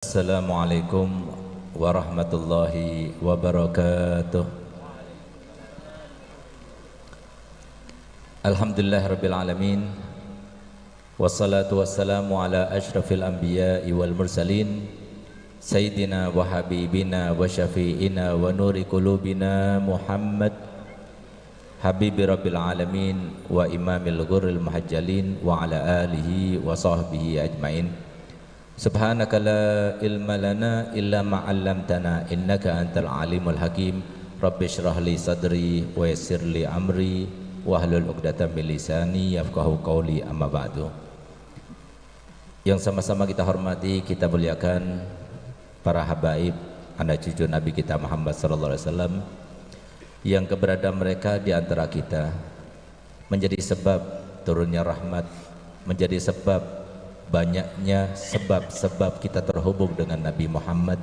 Assalamualaikum warahmatullahi wabarakatuh. Alhamdulillahirabbil alamin. Wassalatu wassalamu ala asyrafil anbiya'i wal mursalin sayyidina wa habibina wa syafi'ina wa nuri qulubina Muhammad habibi rabbil alamin wa imamil ghurril muhajjalin wa ala alihi wa sahbihi ajmain. Subhanaka la ilma lana illa ma 'allamtana innaka antal alimul hakim. Rabbi shrah li sadri wa yassir li amri wahlul 'uqdatam min lisani yafqahu qawli, amma ba'du. Yang sama-sama kita hormati, kita muliakan para habaib, anak cucu Nabi kita Muhammad sallallahu alaihi wasallam, yang keberadaan mereka di antara kita menjadi sebab turunnya rahmat, menjadi sebab banyaknya sebab-sebab kita terhubung dengan Nabi Muhammad,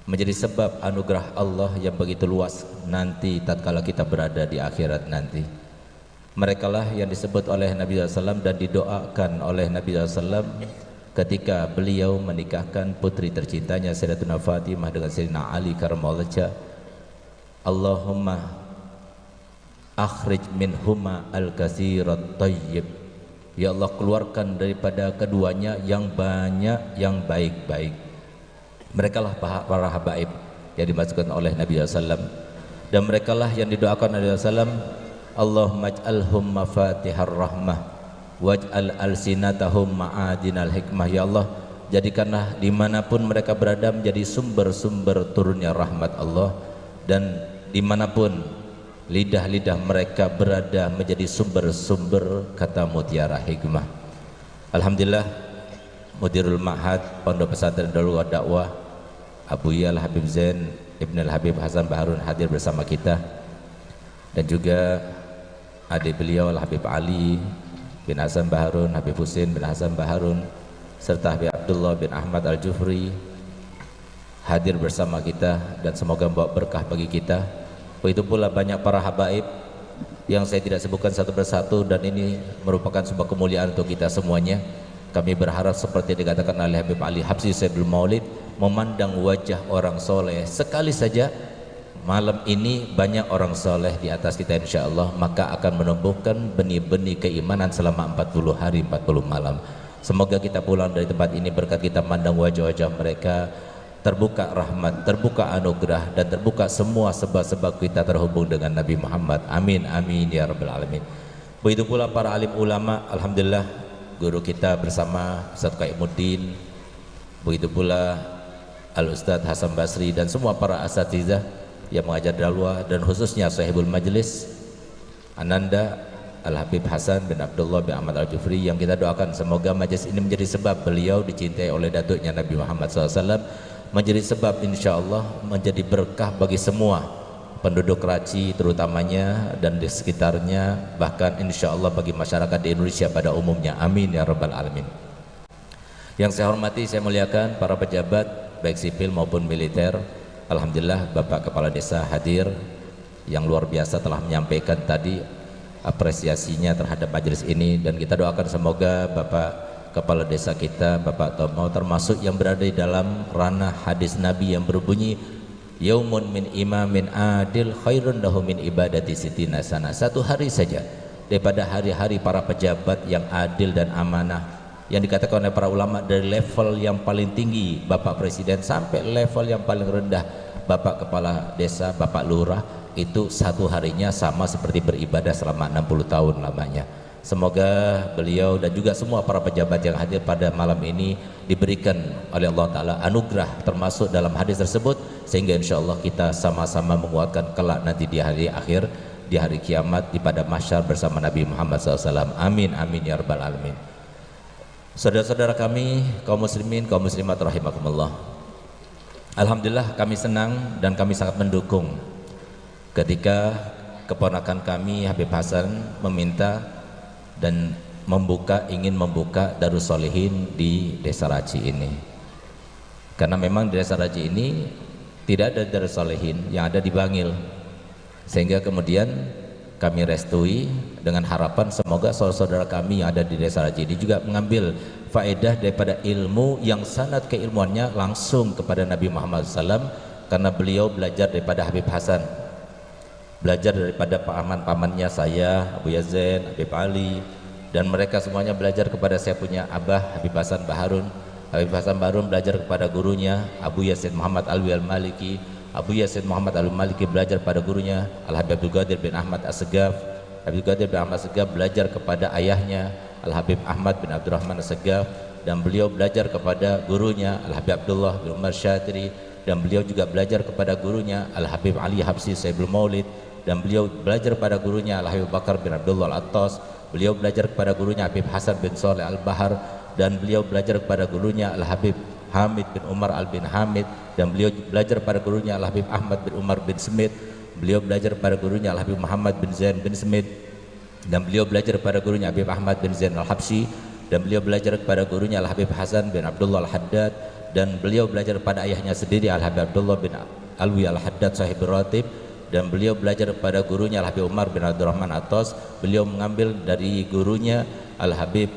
menjadi sebab anugerah Allah yang begitu luas nanti tatkala kita berada di akhirat nanti. Mereka lah yang disebut oleh Nabi SAW dan didoakan oleh Nabi SAW ketika beliau menikahkan putri tercintanya Sayyidatuna Fatimah dengan Sayyidina Ali karamallahu wajhah. Allahumma akhrij minhuma al-katsirat thayyib. Ya Allah, keluarkan daripada keduanya yang banyak, yang baik-baik. Mereka lah para habaib yang dimasukkan oleh Nabi SAW, dan mereka lah yang didoakan Nabi SAW. Allahumma ij'alhum mafatihar rahmah waj'al alsinatahum ma'adinal hikmah. Ya Allah, jadikanlah dimanapun mereka berada menjadi sumber-sumber turunnya rahmat Allah, dan dimanapun lidah-lidah mereka berada menjadi sumber-sumber kata mutiara hikmah. Alhamdulillah, Mudirul Ma'had Pondok Pesantren Darul Dakwah Abu Yal Habib Zain Ibn Al-Habib Hasan Baharun hadir bersama kita, dan juga adik beliau Al-Habib Ali bin Hasan Baharun, Habib Husin bin Hasan Baharun, serta Habib Abdullah bin Ahmad Al-Jufri hadir bersama kita, dan semoga membawa berkah bagi kita. Begitu pula banyak para habaib yang saya tidak sebutkan satu persatu, dan ini merupakan sebuah kemuliaan untuk kita semuanya. Kami berharap seperti dikatakan oleh Habib Ali Habsyi Sayyidul Maulid, memandang wajah orang soleh sekali saja malam ini, banyak orang soleh di atas kita insyaallah, maka akan menumbuhkan benih-benih keimanan selama 40 hari 40 malam. Semoga kita pulang dari tempat ini berkat kita memandang wajah-wajah mereka, terbuka rahmat, terbuka anugerah, dan terbuka semua sebab-sebab kita terhubung dengan Nabi Muhammad. Amin amin ya rabbal alamin. Begitu pula para alim ulama, alhamdulillah guru kita bersama Ustaz Qaimuddin, begitu pula Al Ustaz Hasan Basri, dan semua para asatizah yang mengajar dakwah, dan khususnya sahibul majlis Ananda Al Habib Hasan bin Abdullah bin Ahmad Al-Jufri, yang kita doakan semoga majlis ini menjadi sebab beliau dicintai oleh datuknya Nabi Muhammad SAW, menjadi sebab insyaallah menjadi berkah bagi semua penduduk Karachi terutamanya dan di sekitarnya, bahkan insyaallah bagi masyarakat di Indonesia pada umumnya. Amin ya rabbal alamin. Yang saya hormati, saya muliakan para pejabat baik sipil maupun militer. Alhamdulillah Bapak Kepala Desa hadir, yang luar biasa telah menyampaikan tadi apresiasinya terhadap majelis ini, dan kita doakan semoga Bapak Kepala Desa kita, Bapak Tomo, termasuk yang berada di dalam ranah hadis Nabi yang berbunyi yaumun min imamin adil khairun lahu min ibadati sitina sana. Satu hari saja daripada hari-hari para pejabat yang adil dan amanah, yang dikatakan oleh para ulama dari level yang paling tinggi Bapak Presiden sampai level yang paling rendah Bapak Kepala Desa, Bapak Lurah, itu satu harinya sama seperti beribadah selama 60 tahun lamanya. Semoga beliau dan juga semua para pejabat yang hadir pada malam ini diberikan oleh Allah Ta'ala anugerah termasuk dalam hadis tersebut, sehingga insya Allah kita sama-sama menguatkan kelak nanti di hari akhir, di hari kiamat, di pada mahsyar bersama Nabi Muhammad SAW. Amin amin ya rabbal alamin. Saudara-saudara kami kaum muslimin, kaum muslimat rahimakumullah, alhamdulillah kami senang dan kami sangat mendukung ketika keponakan kami Habib Hasan meminta dan ingin membuka Darus Sholihin di Desa Raji ini, karena memang di Desa Raji ini tidak ada Darus Sholihin, yang ada di Bangil, sehingga kemudian kami restui dengan harapan semoga saudara-saudara kami yang ada di Desa Raji ini juga mengambil faedah daripada ilmu yang sanad keilmuannya langsung kepada Nabi Muhammad SAW, karena beliau belajar daripada Habib Hasan, belajar daripada paman-pamannya saya, Abu Yazin, Habib Ali, dan mereka semuanya belajar kepada saya punya abah Habib Hasan Baharun. Habib Hasan Baharun belajar kepada gurunya Abu Yasin Muhammad Alwi Al-Maliki. Abu Yasin Muhammad Al-Maliki belajar pada gurunya Al-Habib Abdul Qadir bin Ahmad As-Segaf. Habib Qadir bin Ahmad As-Segaf belajar kepada ayahnya Al-Habib Ahmad bin Abdurrahman As-Segaf, dan beliau belajar kepada gurunya Al-Habib Abdullah bin Umar Syatiri, dan beliau juga belajar kepada gurunya Al-Habib Ali Habsi Sayyidul Maulid, dan beliau belajar pada gurunya Al-Habib Bakar bin Abdullah Al-Attas. Beliau belajar kepada gurunya Habib Hasan bin Saleh Al-Bahar, dan beliau belajar kepada gurunya Al-Habib Hamid bin Umar Al-bin Hamid, dan beliau belajar pada gurunya Al-Habib Ahmad bin Umar bin Smith. Beliau belajar pada gurunya Al-Habib Muhammad bin Zain bin Smith, dan beliau belajar pada gurunya Habib Ahmad bin Zain Al-Habsyi, dan beliau belajar kepada gurunya Al-Habib Hasan bin Abdullah Al-Haddad, dan beliau belajar pada ayahnya sendiri Al-Habib Abdullah bin Alwi Al-Haddad Sahib Ratib, dan beliau belajar pada gurunya Al-Habib Umar bin Abdurrahman Attas. Beliau mengambil dari gurunya Al-Habib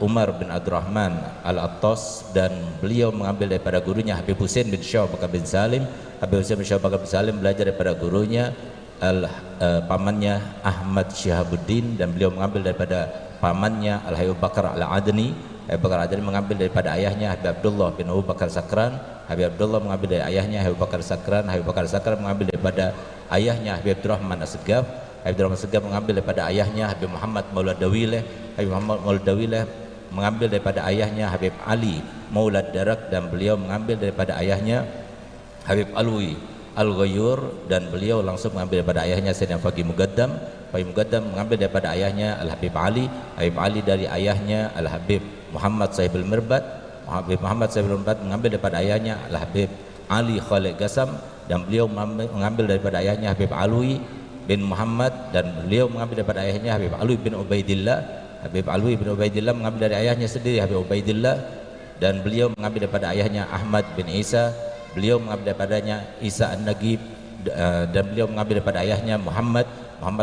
Umar bin Abdurrahman Al-Attas, dan beliau mengambil daripada gurunya Habib Husain bin Syah Bakar bin Salim. Habib Husain bin Syah Bakar bin Salim belajar daripada gurunya pamannya Ahmad Syihabuddin, dan beliau mengambil daripada pamannya Al-Habib Bakar Al-Adni. Habib Bakar Al-Adni mengambil daripada ayahnya Habib Abdullah bin Abu Bakar Sakran. Habib Abdullah mengambil dari ayahnya Habib Bakar Sakran. Habib Bakar Sakran mengambil daripada ayahnya Habib Abdurrahman As-Segaf. Habib Abdurrahman As-Segaf mengambil daripada ayahnya Habib Muhammad Maulad Dawileh. Habib Muhammad Maulad Dawileh mengambil daripada ayahnya Habib Ali Maulad Darak, dan beliau mengambil daripada ayahnya Habib Alwi Al-Ghayur, dan beliau langsung mengambil daripada ayahnya Sayyidina Faqih Muqaddam. Faqih Muqaddam mengambil daripada ayahnya Al-Habib Ali. Habib Ali dari ayahnya Al-Habib Muhammad Sahibul Mirbat. Habib Muhammad Sahibul Mirbat mengambil daripada ayahnya Al-Habib Ali Khalid Gassam, dan beliau mengambil daripada ayahnya Habib Alwi bin Muhammad, dan beliau mengambil daripada ayahnya Habib Alwi bin Ubaidillah. Habib Alwi bin Ubaidillah mengambil dari ayahnya sendiri Habib Ubaidillah, dan beliau mengambil daripada ayahnya Ahmad bin Isa. Beliau mengambil daripadanya Isa An-Nagib, dan beliau mengambil daripada ayahnya Muhammad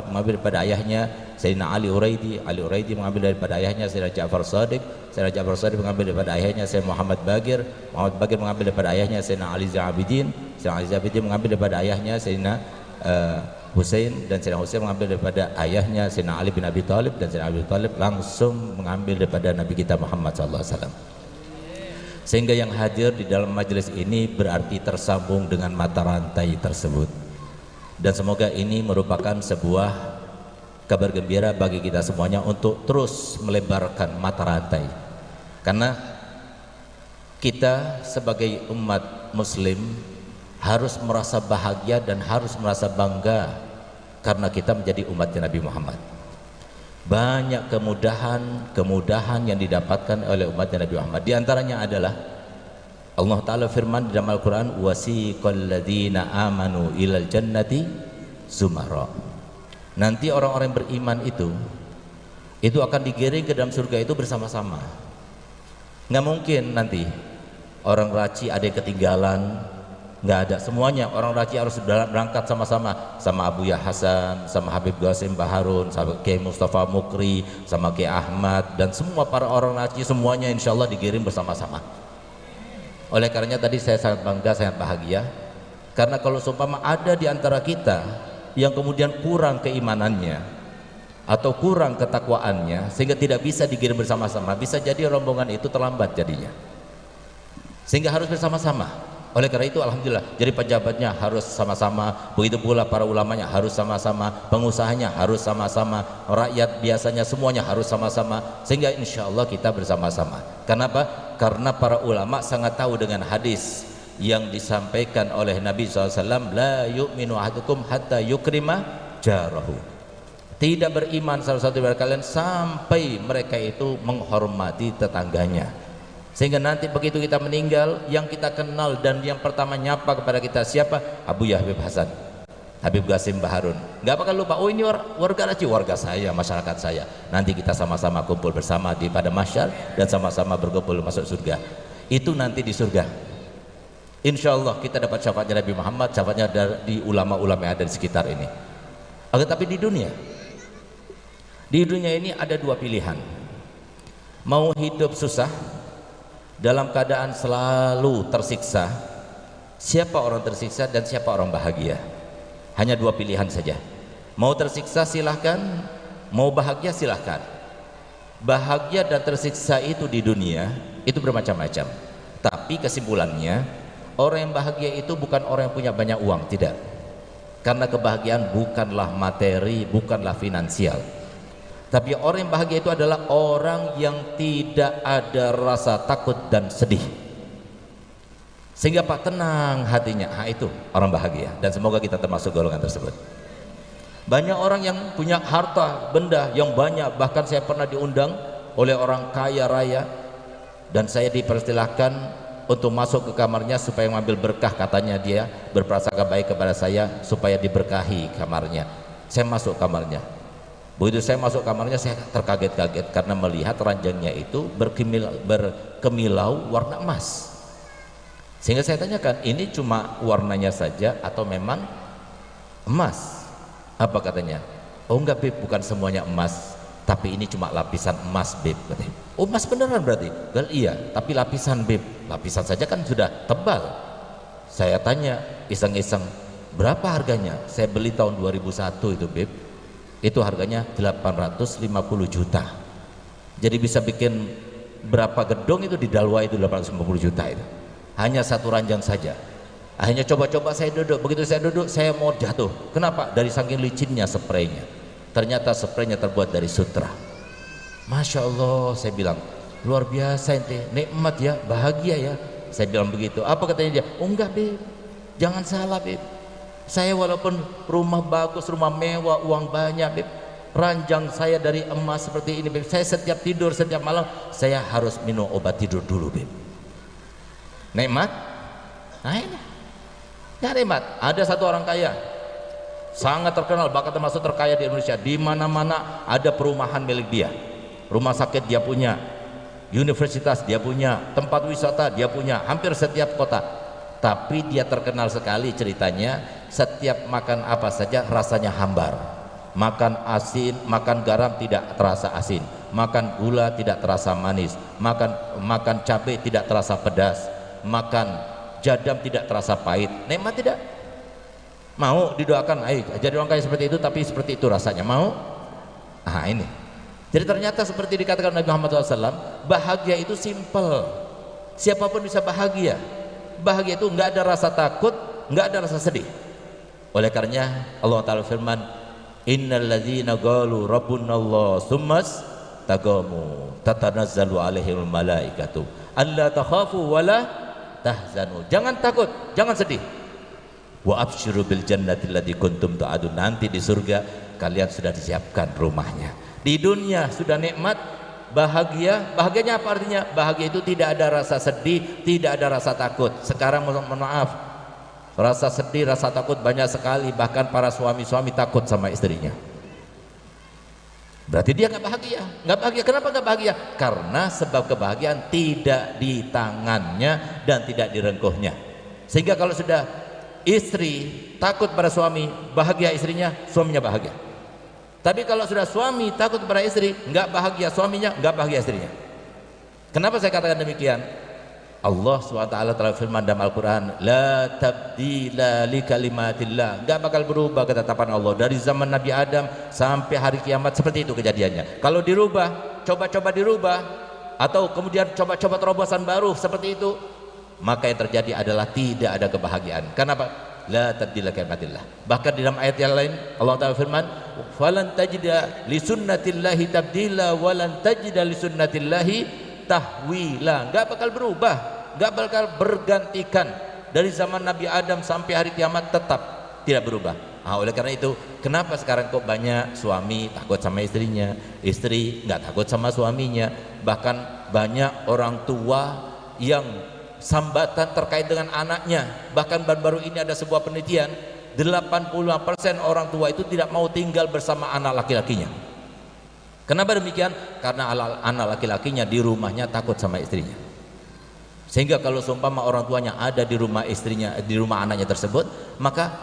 mengambil daripada ayahnya Sayyidina Ali Uraidi. Ali Uraidi mengambil daripada ayahnya Sayyidina Ja'far Shadiq. Sayyidina Ja'far Shadiq mengambil daripada ayahnya Sayyidina Muhammad Bagir. Muhammad Bagir mengambil daripada ayahnya Sayyidina Ali Zabidin. Sayyidina Ali Zabidin mengambil daripada ayahnya Sayyidina Husain, dan Sayyidina Husain mengambil daripada ayahnya Sayyidina Ali bin Abi Thalib, dan Sayyidina Abi Thalib langsung mengambil daripada Nabi kita Muhammad SAW. Sehingga yang hadir di dalam majelis ini berarti tersambung dengan mata rantai tersebut, dan semoga ini merupakan sebuah kabar gembira bagi kita semuanya untuk terus melebarkan mata rantai, karena kita sebagai umat muslim harus merasa bahagia dan harus merasa bangga karena kita menjadi umatnya Nabi Muhammad. Banyak kemudahan yang didapatkan oleh umatnya Nabi Muhammad. Di antaranya adalah Allah Ta'ala firman di dalam Al-Quran, wasiqal ladzina amanu ilal jannati zumara. Nanti orang-orang yang beriman itu akan digiring ke dalam surga itu bersama-sama. Nggak mungkin nanti orang raci ada yang ketinggalan, nggak ada. Semuanya orang raci harus berangkat sama-sama, sama Abu Ya Hasan, sama Habib Qasim Baharun, sama Kiai Mustafa Mukri, sama Kiai Ahmad, dan semua para orang raci semuanya insya Allah digiring bersama-sama. Oleh karenanya tadi saya sangat bangga, sangat bahagia, karena kalau seumpama ada di antara kita yang kemudian kurang keimanannya atau kurang ketakwaannya sehingga tidak bisa digiring bersama-sama, bisa jadi rombongan itu terlambat jadinya, sehingga harus bersama-sama. Oleh karena itu alhamdulillah, jadi pejabatnya harus sama-sama, begitu pula para ulamanya harus sama-sama, pengusahanya harus sama-sama, rakyat biasanya semuanya harus sama-sama, sehingga insya Allah kita bersama-sama. Kenapa? Karena para ulama sangat tahu dengan hadis yang disampaikan oleh Nabi SAW, la yu'minu ahadukum hatta yukrima jarahu. Tidak beriman salah satu dari kalian sampai mereka itu menghormati tetangganya. Sehingga nanti begitu kita meninggal, yang kita kenal dan yang pertama nyapa kepada kita siapa? Abu Ya Habib Hasan, Habib Qasim Baharun. Nggak bakal lupa, oh ini warga Raci, warga saya, masyarakat saya. Nanti kita sama-sama kumpul bersama di pada mahsyar dan sama-sama berkumpul masuk surga. Itu nanti di surga. Insya Allah kita dapat syafaatnya Nabi Muhammad, syafaatnya di ulama-ulama yang ada di sekitar ini. Tapi di dunia ini ada dua pilihan. Mau hidup susah dalam keadaan selalu tersiksa? Siapa orang tersiksa dan siapa orang bahagia? Hanya dua pilihan saja. Mau tersiksa silahkan, mau bahagia silahkan. Bahagia dan tersiksa itu di dunia itu bermacam-macam. Tapi kesimpulannya, orang yang bahagia itu bukan orang yang punya banyak uang, tidak. Karena kebahagiaan bukanlah materi, bukanlah finansial. Tapi orang yang bahagia itu adalah orang yang tidak ada rasa takut dan sedih, sehingga Pak tenang hatinya. Itu orang bahagia, dan semoga kita termasuk golongan tersebut. Banyak orang yang punya harta benda yang banyak, bahkan saya pernah diundang oleh orang kaya raya dan saya dipersilahkan untuk masuk ke kamarnya supaya mengambil berkah. Katanya dia berprasangka baik kepada saya supaya diberkahi kamarnya. Saya masuk kamarnya. Begitu saya masuk kamarnya, saya terkaget-kaget karena melihat ranjangnya itu berkemilau warna emas. Sehingga saya tanyakan, ini cuma warnanya saja atau memang emas? Apa katanya? Oh enggak Beb, bukan semuanya emas, tapi ini cuma lapisan emas Beb, katanya. Oh emas beneran berarti? Well, iya, tapi lapisan Beb. Lapisan saja kan sudah tebal. Saya tanya iseng-iseng, berapa harganya? Saya beli tahun 2001 itu Beb. Itu harganya 850 juta. Jadi bisa bikin berapa gedung itu di Dalwa itu 850 juta itu. Hanya satu ranjang saja. Akhirnya coba-coba saya duduk. Begitu saya duduk, saya mau jatuh. Kenapa? Dari saking licinnya spraynya. Ternyata spraynya terbuat dari sutra. Masya Allah, saya bilang, luar biasa ente, nikmat ya, bahagia ya. Saya bilang begitu. Apa katanya dia? Oh enggak Beb, jangan salah Beb. Saya walaupun rumah bagus, rumah mewah, uang banyak Beb, ranjang saya dari emas seperti ini Beb. Saya setiap tidur, setiap malam saya harus minum obat tidur dulu Beb. Nikmat? Nah ini ya nikmat. Ada satu orang kaya sangat terkenal, bahkan termasuk terkaya di Indonesia. Di mana-mana ada perumahan milik dia. Rumah sakit dia punya, universitas dia punya, tempat wisata dia punya, hampir setiap kota. Tapi dia terkenal sekali ceritanya, setiap makan apa saja rasanya hambar. Makan asin, makan garam tidak terasa asin, makan gula tidak terasa manis, makan cabai tidak terasa pedas, makan jadam tidak terasa pahit. Nikmat tidak? Mau didoakan, ayo jadi orang kaya seperti itu, tapi seperti itu rasanya, mau? Ah ini. Jadi ternyata seperti dikatakan Nabi Muhammad SAW, bahagia itu simple. Siapapun bisa bahagia. Bahagia itu nggak ada rasa takut, nggak ada rasa sedih. Oleh karenanya Allah Ta'ala firman, innal ladzina qalu rabbunallah tsummas taqamu tatanazzalu alaihimul malaikatu alla takhafu wala tahzanu. Jangan takut, jangan sedih. Wa absyiru bil jannati allati kuntum tu'adun. Nanti di surga kalian sudah disiapkan rumahnya. Di dunia sudah nikmat, bahagia. Bahagianya apa artinya? Bahagia itu tidak ada rasa sedih, tidak ada rasa takut. Sekarang mohon maaf, rasa sedih, rasa takut banyak sekali. Bahkan para suami-suami takut sama istrinya. Berarti dia nggak bahagia. Nggak bahagia. Kenapa nggak bahagia? Karena sebab kebahagiaan tidak di tangannya dan tidak di rengkuhnya. Sehingga kalau sudah istri takut pada suami, bahagia istrinya, suaminya bahagia. Tapi kalau sudah suami takut kepada istri, nggak bahagia suaminya, nggak bahagia istrinya. Kenapa saya katakan demikian? Allah SWT telah firman dalam Al-Quran, la tabdila li kalimatillah. Nggak bakal berubah ketetapan Allah dari zaman Nabi Adam sampai hari kiamat. Seperti itu kejadiannya. Kalau dirubah, coba-coba dirubah, atau kemudian coba-coba terobosan baru seperti itu, maka yang terjadi adalah tidak ada kebahagiaan. Kenapa? La tabdila kalimatillah. Bahkan di dalam ayat yang lain Allah Ta'ala firman, falan tajida li sunnatillahi tabdila walan tajida li sunnatillahi tahwila. Enggak bakal berubah, enggak bakal bergantikan. Dari zaman Nabi Adam sampai hari kiamat tetap tidak berubah. Oleh karena itu, kenapa sekarang kok banyak suami takut sama istrinya, istri enggak takut sama suaminya, bahkan banyak orang tua yang sambatan terkait dengan anaknya. Bahkan baru-baru ini ada sebuah penelitian, 85% orang tua itu tidak mau tinggal bersama anak laki-lakinya. Kenapa demikian? Karena anak laki-lakinya di rumahnya takut sama istrinya. Sehingga kalau seumpama orang tuanya ada di rumah istrinya, di rumah anaknya tersebut, maka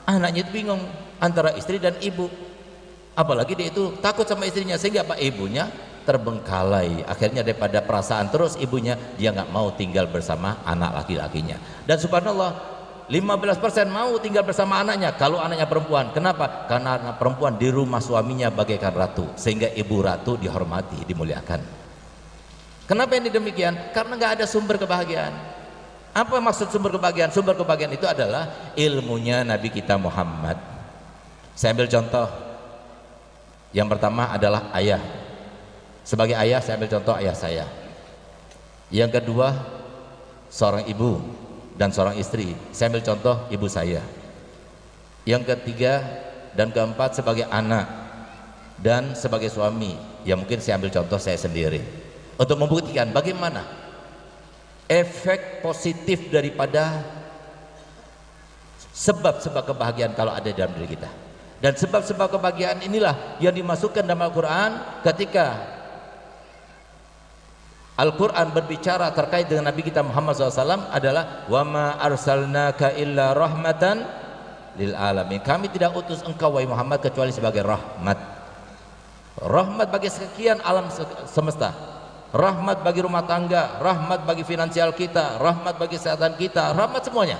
anaknya itu bingung antara istri dan ibu. Apalagi dia itu takut sama istrinya, sehingga apa? Ibunya terbengkalai. Akhirnya daripada perasaan terus ibunya, dia nggak mau tinggal bersama anak laki-lakinya. Dan subhanallah, 15% mau tinggal bersama anaknya kalau anaknya perempuan. Kenapa? Karena anak perempuan di rumah suaminya bagaikan ratu, sehingga ibu ratu dihormati, dimuliakan. Kenapa ini demikian? Karena nggak ada sumber kebahagiaan. Apa maksud sumber kebahagiaan? Sumber kebahagiaan itu adalah ilmunya Nabi kita Muhammad. Saya ambil contoh. Yang pertama adalah ayah. Sebagai ayah, saya ambil contoh ayah saya. Yang kedua, seorang ibu dan seorang istri. Saya ambil contoh ibu saya. Yang ketiga dan keempat sebagai anak dan sebagai suami. Ya mungkin saya ambil contoh saya sendiri. Untuk membuktikan bagaimana efek positif daripada sebab-sebab kebahagiaan kalau ada dalam diri kita. Dan sebab-sebab kebahagiaan inilah yang dimasukkan dalam Al-Quran ketika Al-Quran berbicara terkait dengan Nabi kita Muhammad SAW adalah wa ma arsalnaka illa rahmatan lil alamin. Kami tidak utus engkau wahai Muhammad kecuali sebagai rahmat. Rahmat bagi sekian alam semesta. Rahmat bagi rumah tangga, rahmat bagi finansial kita, rahmat bagi kesehatan kita, rahmat semuanya.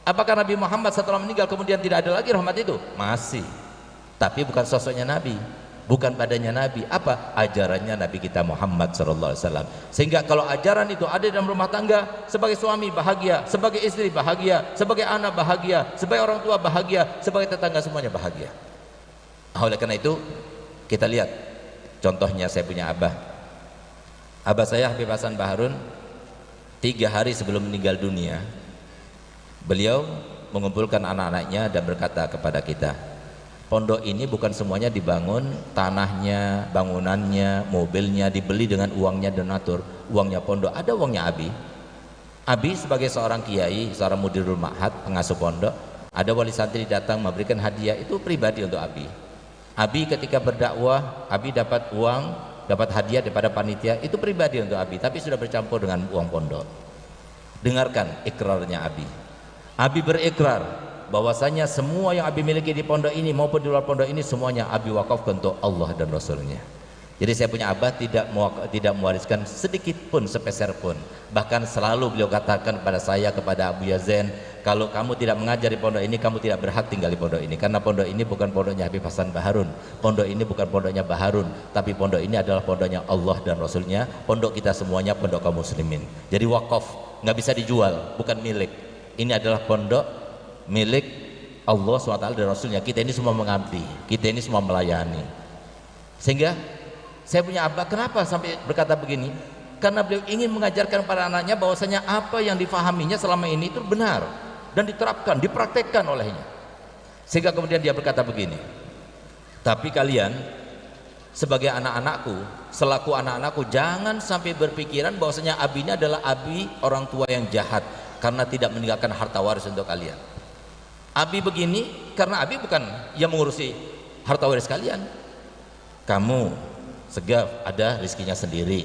Apakah Nabi Muhammad setelah meninggal kemudian tidak ada lagi rahmat itu? Masih. Tapi bukan sosoknya Nabi, bukan badannya Nabi. Apa? Ajarannya Nabi kita Muhammad SAW. Sehingga kalau ajaran itu ada dalam rumah tangga, sebagai suami bahagia, sebagai istri bahagia, sebagai anak bahagia, sebagai orang tua bahagia, sebagai tetangga semuanya bahagia. Oleh karena itu kita lihat contohnya, saya punya abah. Abah saya Habib Hasan Baharun, 3 hari sebelum meninggal dunia, beliau mengumpulkan anak-anaknya dan berkata kepada kita, pondok ini bukan semuanya dibangun, tanahnya, bangunannya, mobilnya dibeli dengan uangnya donatur, uangnya pondok, ada uangnya Abi. Abi sebagai seorang kiai, seorang mudirul ma'had, pengasuh pondok, ada wali santri datang memberikan hadiah, itu pribadi untuk Abi. Abi ketika berdakwah, Abi dapat uang, dapat hadiah daripada panitia, itu pribadi untuk Abi, tapi sudah bercampur dengan uang pondok. Dengarkan ikrarnya Abi. Abi berikrar bahwasanya semua yang Abi miliki di pondok ini maupun di luar pondok ini semuanya Abi wakafkan untuk Allah dan Rasulnya. Jadi saya punya abah tidak mewariskan sedikit pun, sepeser pun. Bahkan selalu beliau katakan kepada saya, kepada Abu Yazen, kalau kamu tidak mengajar di pondok ini, kamu tidak berhak tinggal di pondok ini. Karena pondok ini bukan pondoknya Habib Hasan Baharun, pondok ini bukan pondoknya Baharun, tapi pondok ini adalah pondoknya Allah dan Rasulnya. Pondok kita semuanya pondok kaum muslimin. Jadi wakaf, nggak bisa dijual, bukan milik. Ini adalah pondok milik Allah SWT dan Rasulnya. Kita ini semua mengabdi, kita ini semua melayani. Sehingga saya punya abah, kenapa sampai berkata begini? Karena beliau ingin mengajarkan para anaknya bahwasanya apa yang difahaminya selama ini itu benar dan diterapkan, dipraktekkan olehnya. Sehingga kemudian dia berkata begini, tapi kalian sebagai anak-anakku, selaku anak-anakku, jangan sampai berpikiran bahwasanya Abi ini adalah Abi orang tua yang jahat karena tidak meninggalkan harta waris untuk kalian. Abi begini karena Abi bukan yang mengurusi harta waris kalian. Kamu Segaf ada rezekinya sendiri,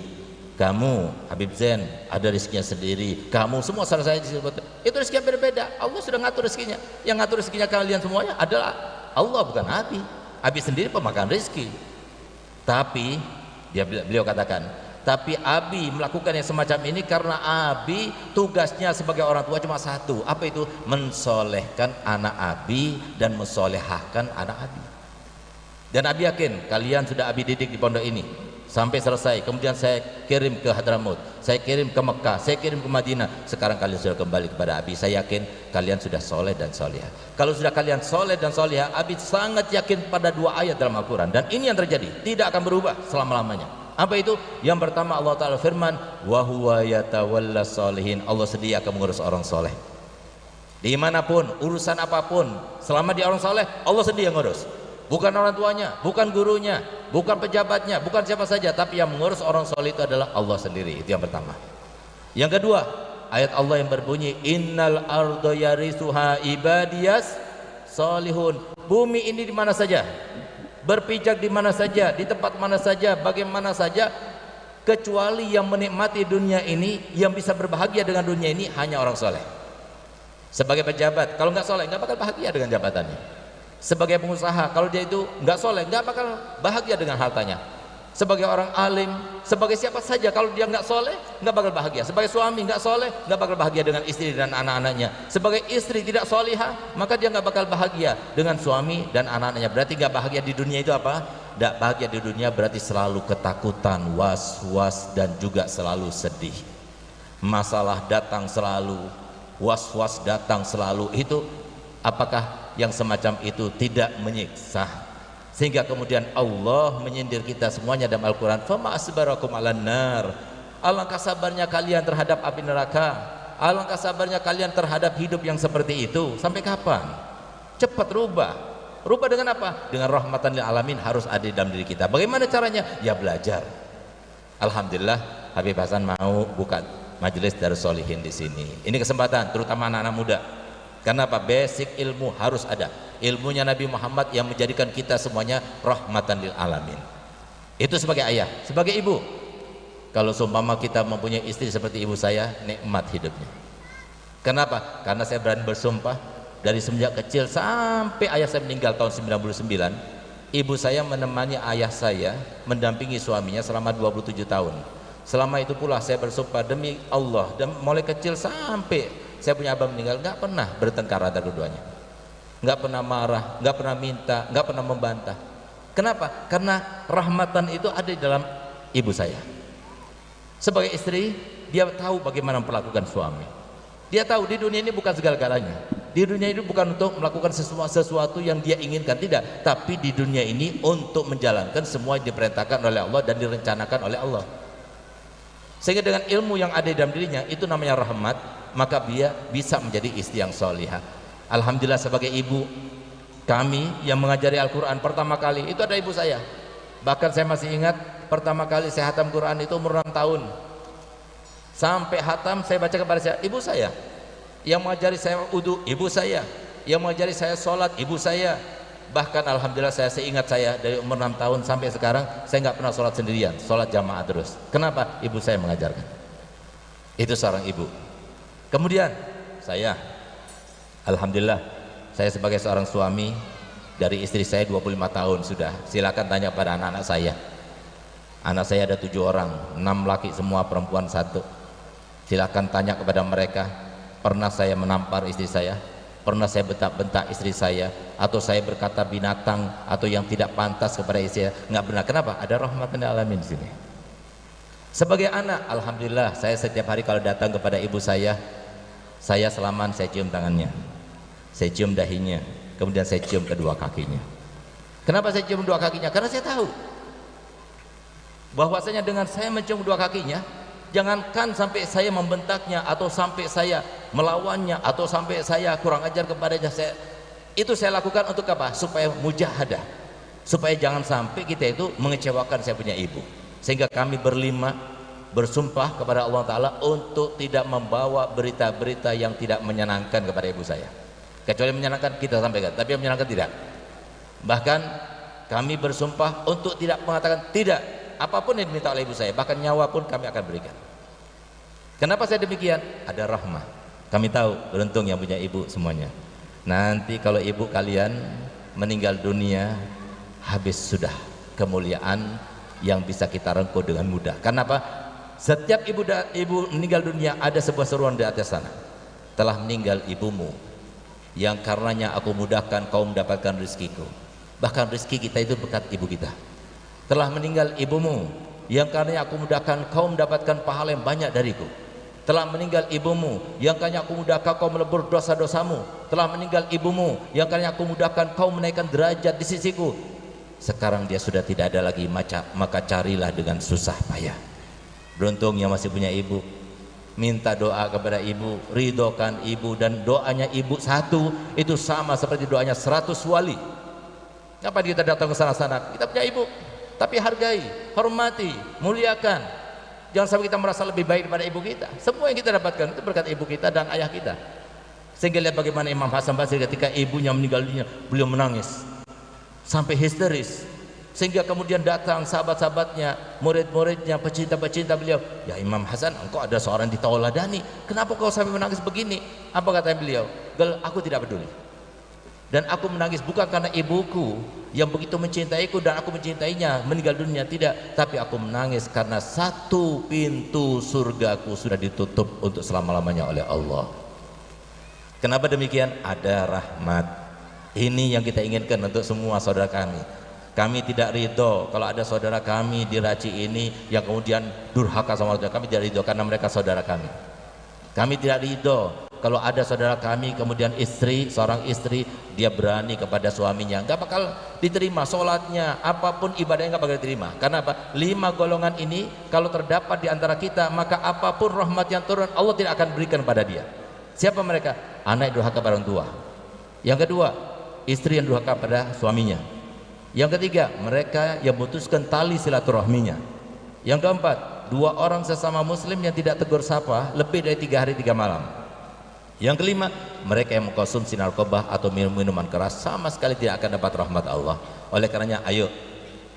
kamu Habib Zain ada rezekinya sendiri, kamu semua saudara saya disebut itu rezeki yang berbeda. Allah sudah ngatur rezekinya. Yang ngatur rezekinya kalian semuanya adalah Allah, bukan Abi. Abi sendiri pemakan rezeki. Tapi beliau katakan, tapi Abi melakukan yang semacam ini karena Abi tugasnya sebagai orang tua cuma satu. Apa itu? Mensolehkan anak Abi dan mensolehahkan anak Abi. Dan Abi yakin kalian sudah Abi didik di pondok ini sampai selesai. Kemudian saya kirim ke Hadramut, saya kirim ke Mekah, saya kirim ke Madinah. Sekarang kalian sudah kembali kepada Abi. Saya yakin kalian sudah soleh dan solihah. Kalau sudah kalian soleh dan solihah, Abi sangat yakin pada 2 ayat dalam Al-Quran. Dan ini yang terjadi, tidak akan berubah selama-lamanya. Apa itu? Yang pertama, Allah Ta'ala firman, wa huwa yatawalla sholihin. Allah sedia akan mengurus orang soleh. Dimanapun, urusan apapun, selama dia orang soleh, Allah sedia ngurus. Bukan orang tuanya, bukan gurunya, bukan pejabatnya, bukan siapa saja, tapi yang mengurus orang soleh itu adalah Allah sendiri. Itu yang pertama. Yang kedua, ayat Allah yang berbunyi, innal ardo yarisuha ibadiyas solihun. Bumi ini di mana saja, berpijak di mana saja, di tempat mana saja, bagaimana saja, kecuali yang menikmati dunia ini, yang bisa berbahagia dengan dunia ini hanya orang soleh. Sebagai pejabat, kalau nggak soleh nggak bakal bahagia dengan jabatannya. Sebagai pengusaha, kalau dia itu nggak soleh, nggak bakal bahagia dengan hartanya. sebagai orang alim, sebagai siapa saja, kalau dia nggak soleh, nggak bakal bahagia. Sebagai suami nggak soleh, nggak bakal bahagia dengan istri dan anak-anaknya. Sebagai istri tidak solihah, maka dia nggak bakal bahagia dengan suami dan anak-anaknya. Berarti nggak bahagia di dunia itu apa? Nggak bahagia di dunia berarti selalu ketakutan, was-was, dan juga selalu sedih. Masalah datang selalu, was-was datang selalu. Itu apakah yang semacam itu tidak menyiksa? Sehingga kemudian Allah menyindir kita semuanya dalam Al-Quran, fama asbarakum alan nar, alangkah sabarnya kalian terhadap api neraka, alangkah sabarnya kalian terhadap hidup yang seperti itu. Sampai kapan? Cepat rubah. Rubah dengan apa? Dengan rahmatan lil alamin harus ada dalam diri kita. Bagaimana caranya? Ya belajar. Alhamdulillah Habib Hasan mau buka majelis Darus Sholihin di sini. Ini kesempatan terutama anak-anak muda. Karena apa? Basic ilmu harus ada. Ilmunya Nabi Muhammad yang menjadikan kita semuanya rahmatan lil alamin. Itu sebagai ayah, sebagai ibu. Kalau seumpama kita mempunyai istri seperti ibu saya, nikmat hidupnya. Kenapa? Karena saya berani bersumpah dari semenjak kecil sampai ayah saya meninggal tahun 99, ibu saya menemani ayah saya mendampingi suaminya selama 27 tahun. Selama itu pula saya bersumpah demi Allah, dan mulai kecil sampai saya punya abang meninggal, nggak pernah bertengkar antara keduanya, nggak pernah marah, nggak pernah minta, nggak pernah membantah. Kenapa? Karena rahmatan itu ada di dalam ibu saya. Sebagai istri, dia tahu bagaimana memperlakukan suami. Dia tahu di dunia ini bukan segala-galanya. Di dunia ini bukan untuk melakukan sesuatu yang dia inginkan, tidak. Tapi di dunia ini untuk menjalankan semua yang diperintahkan oleh Allah dan direncanakan oleh Allah. Sehingga dengan ilmu yang ada di dalam dirinya, itu namanya rahmat, maka dia bisa menjadi istri yang solihah. Alhamdulillah sebagai ibu kami yang mengajari Al-Quran pertama kali itu ada ibu saya. Bahkan saya masih ingat pertama kali saya hatam Quran itu umur 6 tahun. Sampai hatam saya baca kepada saya, ibu saya. Yang mengajari saya wudu, ibu saya. Yang mengajari saya sholat, ibu saya. Bahkan alhamdulillah saya seingat saya dari umur 6 tahun sampai sekarang saya nggak pernah sholat sendirian, sholat jamaah terus. Kenapa? Ibu saya mengajarkan. Itu seorang ibu. Kemudian saya, alhamdulillah saya sebagai seorang suami dari istri saya 25 tahun sudah. Silakan tanya pada anak-anak saya. Anak saya ada 7 orang, 6 laki semua, perempuan 1. Silakan tanya kepada mereka, pernah saya menampar istri saya, pernah saya bentak-bentak istri saya, atau saya berkata binatang atau yang tidak pantas kepada istri saya? Nggak benar. Kenapa? Ada rahmatan lil alamin di sini. Sebagai anak, alhamdulillah saya setiap hari kalau datang kepada ibu saya salaman, saya cium tangannya, saya cium dahinya, kemudian saya cium kedua kakinya. Kenapa saya cium kedua kakinya? Karena saya tahu bahwasanya dengan saya mencium kedua kakinya, jangankan sampai saya membentaknya atau sampai saya melawannya atau sampai saya kurang ajar kepadanya, itu saya lakukan untuk apa? Supaya mujahadah, supaya jangan sampai kita itu mengecewakan saya punya ibu. Sehingga kami berlima bersumpah kepada Allah Ta'ala untuk tidak membawa berita-berita yang tidak menyenangkan kepada ibu saya. Kecuali menyenangkan kita sampaikan, tapi yang menyenangkan tidak. Bahkan kami bersumpah untuk tidak mengatakan tidak apapun yang diminta oleh ibu saya, bahkan nyawa pun kami akan berikan. Kenapa saya demikian? Ada rahmah. Kami tahu beruntung yang punya ibu semuanya. Nanti kalau ibu kalian meninggal dunia, habis sudah kemuliaan yang bisa kita rengkuh dengan mudah. Karena apa? Setiap ibu meninggal dunia ada sebuah seruan di atas sana. Telah meninggal ibumu, yang karenanya aku mudahkan kau mendapatkan rezekiku. Bahkan rezeki kita itu berkat ibu kita. Telah meninggal ibumu, yang karenanya aku mudahkan kau mendapatkan pahala yang banyak dariku. Telah meninggal ibumu, yang karenanya aku mudahkan kau melebur dosa-dosamu. Telah meninggal ibumu, yang karenanya aku mudahkan kau menaikkan derajat di sisiku. Sekarang dia sudah tidak ada lagi, maka carilah dengan susah payah. Beruntung yang masih punya ibu. Minta doa kepada ibu, ridhokan ibu, dan doanya ibu satu itu sama seperti doanya 100 wali. Ngapain kita datang ke sana-sana? Kita punya ibu, tapi hargai, hormati, muliakan. Jangan sampai kita merasa lebih baik daripada ibu kita. Semua yang kita dapatkan itu berkat ibu kita dan ayah kita. Sehingga lihat bagaimana Imam Hasan Basri ketika ibunya meninggal dunia, beliau menangis sampai histeris. Sehingga kemudian datang sahabat-sahabatnya, murid-muridnya, pecinta-pecinta beliau, ya Imam Hasan, engkau ada seorang ditauladani, kenapa kau sampai menangis begini? Apa kata beliau? Aku tidak peduli. Dan aku menangis bukan karena ibuku yang begitu mencintaiku dan aku mencintainya meninggal dunia, tidak, tapi aku menangis karena satu pintu surgaku sudah ditutup untuk selama-lamanya oleh Allah. Kenapa demikian? Ada rahmat. Ini yang kita inginkan untuk semua saudara kami. Kami tidak ridho kalau ada saudara kami di Raci ini yang kemudian durhaka sama saudara kami, tidak ridho karena mereka saudara kami. Kami tidak ridho kalau ada saudara kami kemudian seorang istri dia berani kepada suaminya, nggak bakal diterima sholatnya, apapun ibadahnya nggak bakal diterima. Karena apa? 5 golongan ini kalau terdapat di antara kita, maka apapun rahmat yang turun Allah tidak akan berikan pada dia. Siapa mereka? Anak yang durhaka pada orang tua. Yang kedua, istri yang durhaka pada suaminya. Yang ketiga, mereka yang memutuskan tali silaturahminya. Yang keempat, 2 orang sesama muslim yang tidak tegur sapa lebih dari 3 hari 3 malam. Yang kelima, mereka yang mengkonsumsi narkoba atau minuman keras sama sekali tidak akan dapat rahmat Allah. Oleh karenanya, ayo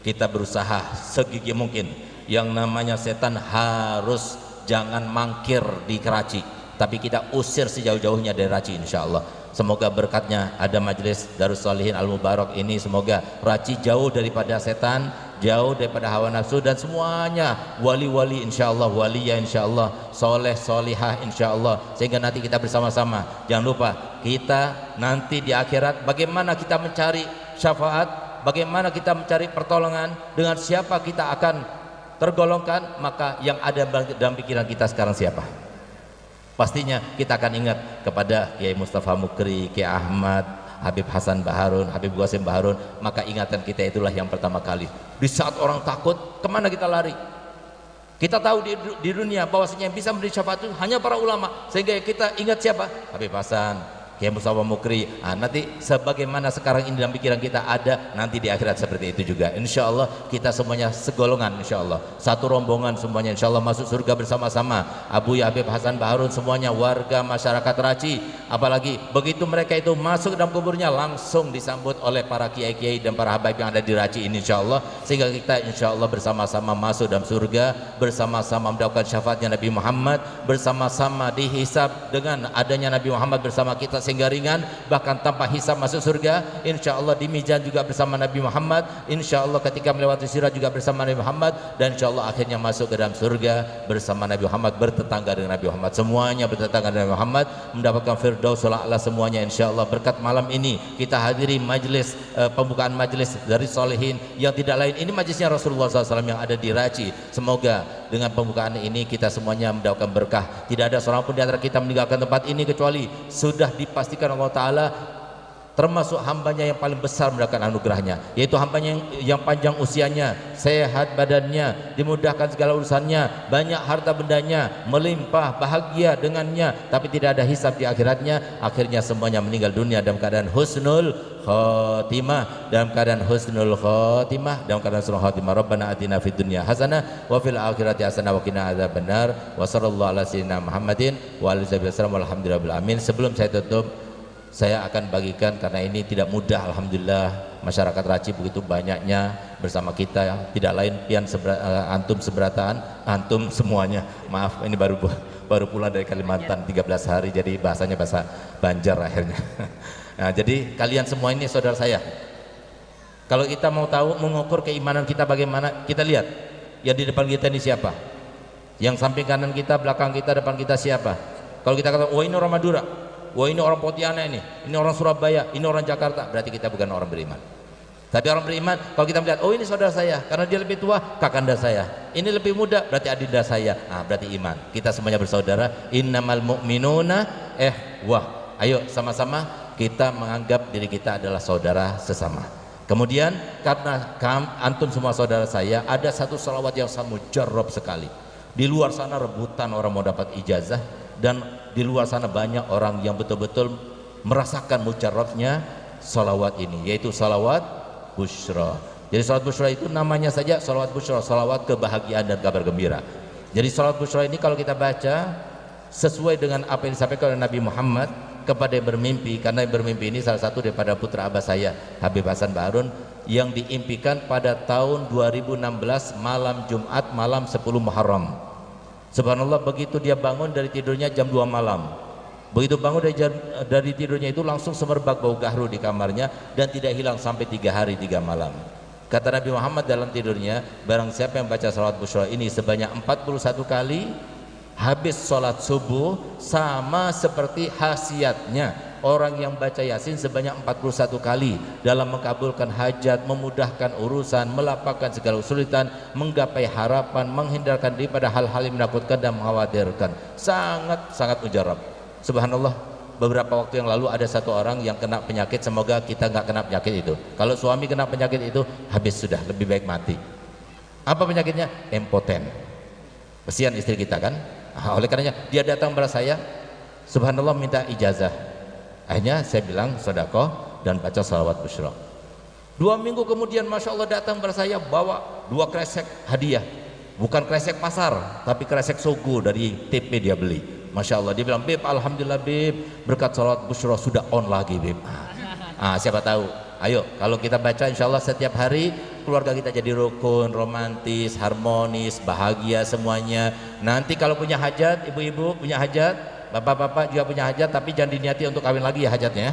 kita berusaha segigi mungkin. Yang namanya setan harus jangan mangkir di Karachi, tapi kita usir sejauh-jauhnya dari Raci, insya Allah. Semoga berkatnya ada majelis Darus Shalihin Al Mubarak ini, semoga Raci jauh daripada setan, jauh daripada hawa nafsu, dan semuanya wali-wali insyaallah, waliya insyaallah, soleh solihah insyaallah, sehingga nanti kita bersama-sama. Jangan lupa kita nanti di akhirat bagaimana kita mencari syafaat, bagaimana kita mencari pertolongan, dengan siapa kita akan tergolongkan. Maka yang ada dalam pikiran kita sekarang siapa? Pastinya kita akan ingat kepada Kiai Mustafa Mukri, Kiai Ahmad, Habib Hasan Baharun, Habib Qasim Baharun. Maka ingatan kita itulah yang pertama kali. Di saat orang takut, kemana kita lari? Kita tahu di dunia bahwasanya yang bisa memberi syafaat itu hanya para ulama, sehingga kita ingat siapa? Habib Hasan, Kiai Mustafa Mukri. Nanti sebagaimana sekarang ini dalam pikiran kita ada, nanti di akhirat seperti itu juga. Insya Allah kita semuanya segolongan, insya Allah satu rombongan semuanya, insya Allah masuk surga bersama-sama. Abu Habib Hasan Baharun semuanya warga masyarakat Raci. Apalagi begitu mereka itu masuk dalam kuburnya, langsung disambut oleh para kiai-kiai dan para habaib yang ada di Raci ini, insya Allah. Sehingga kita insya Allah bersama-sama masuk dalam surga, bersama-sama mendapatkan syafaatnya Nabi Muhammad, bersama-sama dihisab dengan adanya Nabi Muhammad bersama kita sehingga ringan, bahkan tanpa hisab masuk surga. Insya Allah di mizan juga bersama Nabi Muhammad, insya Allah ketika melewati sirat juga bersama Nabi Muhammad, dan insya Allah akhirnya masuk ke dalam surga bersama Nabi Muhammad, bertetangga dengan Nabi Muhammad, semuanya bertetangga dengan Nabi Muhammad, mendapatkan firdausul a'la semuanya insya Allah. Berkat malam ini kita hadiri majelis pembukaan majelis dari Shalihin yang tidak lain, ini majelisnya Rasulullah SAW yang ada di Raci. Semoga dengan pembukaan ini kita semuanya mendapatkan berkah. Tidak ada seorang pun di antara kita meninggalkan tempat ini kecuali sudah dipastikan Allah Ta'ala termasuk hambanya yang paling besar mendapatkan anugerahnya, yaitu hambanya yang panjang usianya, sehat badannya, dimudahkan segala urusannya, banyak harta bendanya, melimpah bahagia dengannya, tapi tidak ada hisab di akhiratnya. Akhirnya semuanya meninggal dunia dalam keadaan husnul khotimah, dalam keadaan husnul khotimah, dalam keadaan husnul khotimah. Rabbana atina fid dunya hasanah wa fil akhirati hasanah wa qina adzabannar. Wa sallallahu ala sayyidina Muhammadin wa alihi wasallam. Alhamdulillahil alamin. Sebelum saya tutup, saya akan bagikan, karena ini tidak mudah, alhamdulillah masyarakat Raci begitu banyaknya bersama kita, tidak lain pian antum seberataan, antum semuanya. Maaf, ini baru pulang dari Kalimantan 13 hari, jadi bahasanya bahasa Banjar akhirnya. Nah, jadi kalian semua ini saudara saya. Kalau kita mau tahu mengukur keimanan kita bagaimana, kita lihat yang di depan kita ini siapa, yang samping kanan kita, belakang kita, depan kita siapa. Kalau kita kata, oh ini orang Madura, wah ini orang Pontianak, ini orang Surabaya, ini orang Jakarta, berarti kita bukan orang beriman. Tapi orang beriman, kalau kita melihat, oh ini saudara saya, karena dia lebih tua, kakanda saya, ini lebih muda, berarti adinda saya, berarti iman. Kita semuanya bersaudara. Innamal mu'minuna wah, ayo sama-sama kita menganggap diri kita adalah saudara sesama. Kemudian karena antum semua saudara saya, ada satu salawat yang sangat mujarrab sekali. Di luar sana rebutan orang mau dapat ijazah, dan di luar sana banyak orang yang betul-betul merasakan mujarabnya salawat ini, yaitu salawat busyra. Jadi salawat busyra itu namanya saja salawat busyra, salawat kebahagiaan dan kabar gembira. Jadi salawat busyra ini kalau kita baca sesuai dengan apa yang disampaikan oleh Nabi Muhammad kepada yang bermimpi, karena yang bermimpi ini salah satu daripada putra abah saya, Habib Hasan Baharun, yang diimpikan pada tahun 2016 malam Jumat, malam 10 Muharram. Subhanallah, begitu dia bangun dari tidurnya jam 2 malam, Begitu bangun dari tidurnya itu langsung semerbak bau gahru di kamarnya dan tidak hilang sampai 3 hari 3 malam. Kata Nabi Muhammad dalam tidurnya, barang siapa yang baca salawat busyra ini sebanyak 41 kali, habis sholat subuh sama seperti khasiatnya orang yang baca Yasin sebanyak 41 kali dalam mengabulkan hajat, memudahkan urusan, melapangkan segala kesulitan, menggapai harapan, menghindarkan daripada hal-hal yang menakutkan dan mengkhawatirkan. Sangat mujarab. Subhanallah, beberapa waktu yang lalu ada satu orang yang kena penyakit, semoga kita nggak kena penyakit itu. Kalau suami kena penyakit itu, habis sudah, lebih baik mati. Apa penyakitnya? Impoten. Kesian istri kita kan? Nah, oleh karenanya dia datang kepada saya, subhanallah minta ijazah. Akhirnya saya bilang sedekah dan baca salawat busyra. 2 minggu kemudian Masya Allah datang kepada saya bawa 2 kresek hadiah. Bukan kresek pasar, tapi kresek sogo dari TP dia beli. Masya Allah, dia bilang, Beb, alhamdulillah Beb, berkat salawat busyra sudah on lagi Beb. Siapa tahu, ayo kalau kita baca insya Allah setiap hari, keluarga kita jadi rukun, romantis, harmonis, bahagia semuanya. Nanti kalau punya hajat, ibu-ibu punya hajat, bapak-bapak juga punya hajat, tapi jangan diniati untuk kawin lagi ya hajatnya.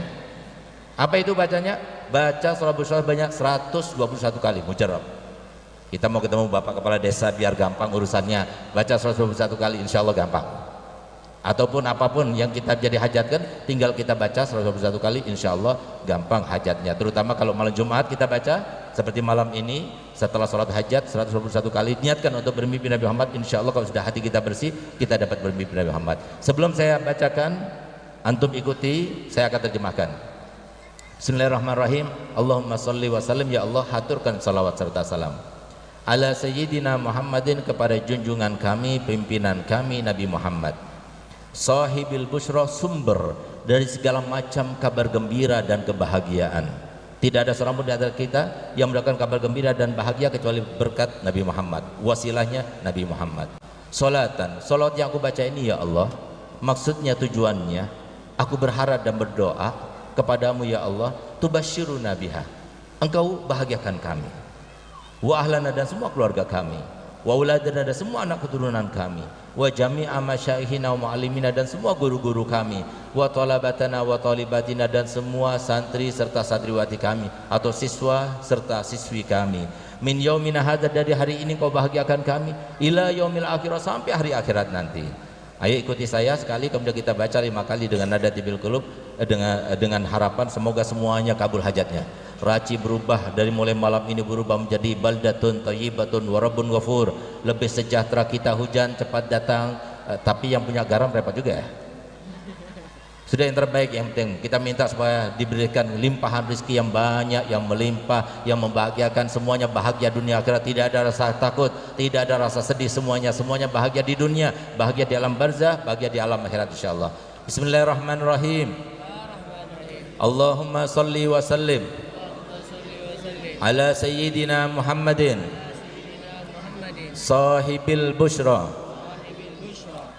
Apa itu bacanya? Baca salawat busyra banyak 121 kali, mujarab. Kita mau ketemu bapak kepala desa biar gampang urusannya, baca 121 kali insya Allah gampang. Ataupun apapun yang kita jadi hajatkan, tinggal kita baca 121 kali insya Allah gampang hajatnya. Terutama kalau malam Jumat kita baca seperti malam ini setelah sholat hajat 121 kali, niatkan untuk bermimpi Nabi Muhammad. Insya Allah kalau sudah hati kita bersih, kita dapat bermimpi Nabi Muhammad. Sebelum saya bacakan, antum ikuti, saya akan terjemahkan. Bismillahirrahmanirrahim. Allahumma salli wa sallim, ya Allah haturkan salawat serta salam ala sayyidina Muhammadin, kepada junjungan kami, pimpinan kami Nabi Muhammad, sahibil busyra, sumber dari segala macam kabar gembira dan kebahagiaan. Tidak ada seorang pun di antara kita yang mendapatkan kabar gembira dan bahagia kecuali berkat Nabi Muhammad, wasilahnya Nabi Muhammad. Salatan, salat yang aku baca ini ya Allah, maksudnya tujuannya aku berharap dan berdoa kepadamu ya Allah, tubasyiruna biha, engkau bahagiakan kami, wa ahlana, dan semua keluarga kami, wa uladana, dan semua anak keturunan kami, wa jami'a masyaikhina wa mu'allimina, dan semua guru-guru kami, wa talabatana wa talibatina, dan semua santri serta santriwati kami atau siswa serta siswi kami, min yaumina hadza, dari hari ini kau bahagiakan kami, ila yaumil akhirah, sampai hari akhirat nanti. Ayo ikuti saya sekali, kemudian kita baca 5 kali dengan nada tibil qulub, dengan harapan semoga semuanya kabul hajatnya. Raci berubah, dari mulai malam ini berubah menjadi baldatun thayyibatun wa rabbun ghafur, lebih sejahtera kita, hujan cepat datang, tapi yang punya garam repot juga ya. Sudah yang terbaik, yang penting kita minta supaya diberikan limpahan rezeki yang banyak, yang melimpah, yang membahagiakan, semuanya bahagia dunia akhirat, tidak ada rasa takut, tidak ada rasa sedih, semuanya bahagia di dunia, bahagia di alam barzah, bahagia di alam akhirat insyaallah. Bismillahirrahmanirrahim. Allahumma salli wa sallim ala sayyidina Muhammadin sahibil busyra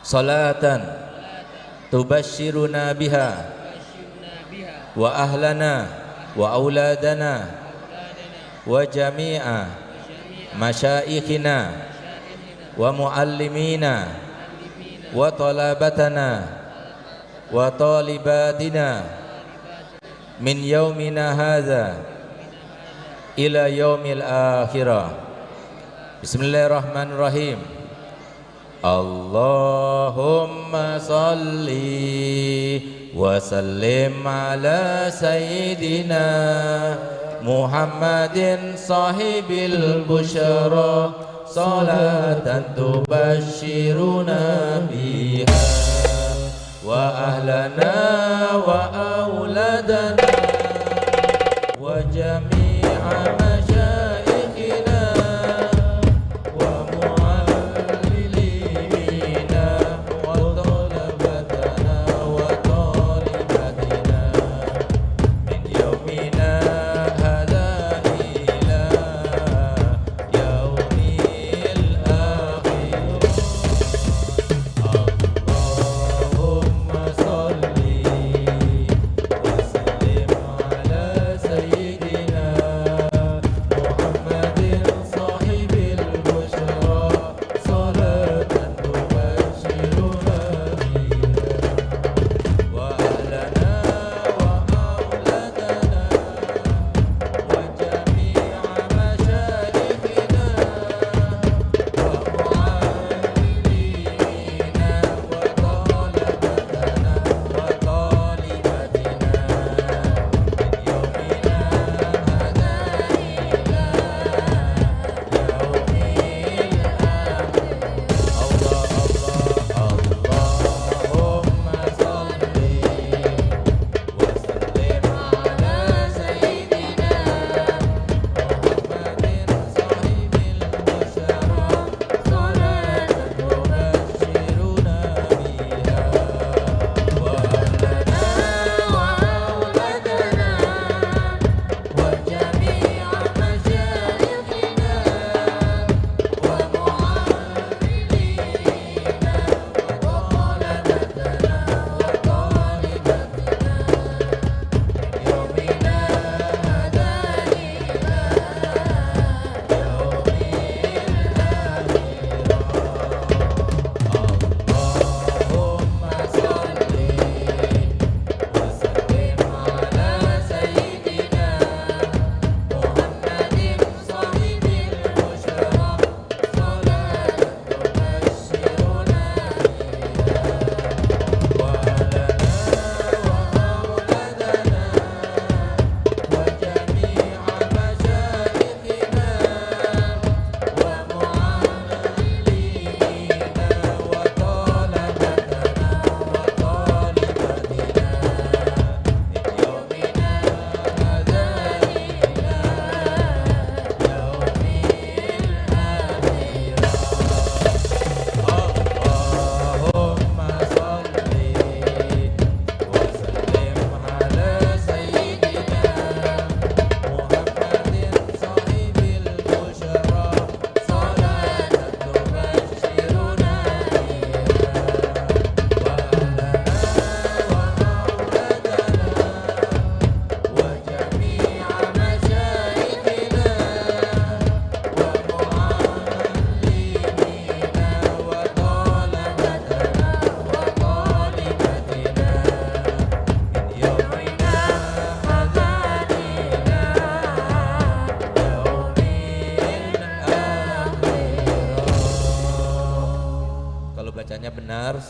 salatan tubasyiruna biha wa ahlana wa auladana wa jami'a masyaikhina wa muallimina wa talabatana wa talibatina min yaumina hadza ila yaumil akhirah. Bismillahirrahmanirrahim. Allahumma salli wa sallim ala sayyidina Muhammadin sahibil busyra salatan tubasyiruna biha wa ahlana wa auladana wa jami'a masyaikhina wa muallimina wa talabatana wa talibatina min yaumina hadza ila yaumil akhir. Allahumma salli wa sallim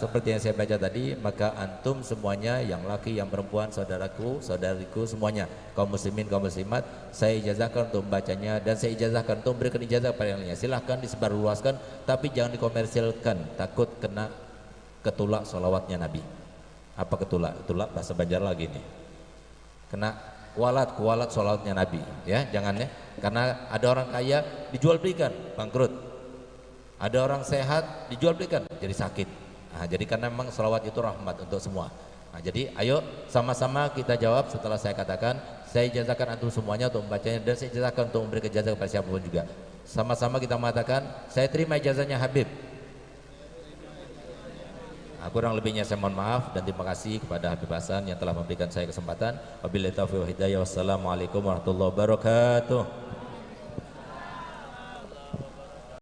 seperti yang saya baca tadi, maka antum semuanya, yang laki, yang perempuan, saudaraku, saudariku semuanya, kaum muslimin, kaum muslimat, saya ijazahkan untuk membacanya dan saya ijazahkan untuk memberikan ijazah kepada yang lainnya. Silahkan disebarluaskan, tapi jangan dikomersilkan, takut kena ketulak sholawatnya Nabi. Apa ketulak? Ketulak bahasa Banjar lagi nih. Kena kualat sholawatnya Nabi, ya jangan ya. Karena ada orang kaya dijual belikan, bangkrut. Ada orang sehat dijual belikan, jadi sakit. Nah, jadi karena memang sholawat itu rahmat untuk semua. Nah, jadi ayo sama-sama kita jawab setelah saya katakan, saya ijazahkan antum semuanya untuk membacanya dan saya ijazahkan untuk memberi ijazah kepada siapapun juga. Sama-sama kita mengatakan, saya terima ijazahnya Habib. Nah, kurang lebihnya saya mohon maaf dan terima kasih kepada Habib Hasan yang telah memberikan saya kesempatan. Wabillahi taufiq wal hidayah. Wassalamualaikum warahmatullahi wabarakatuh.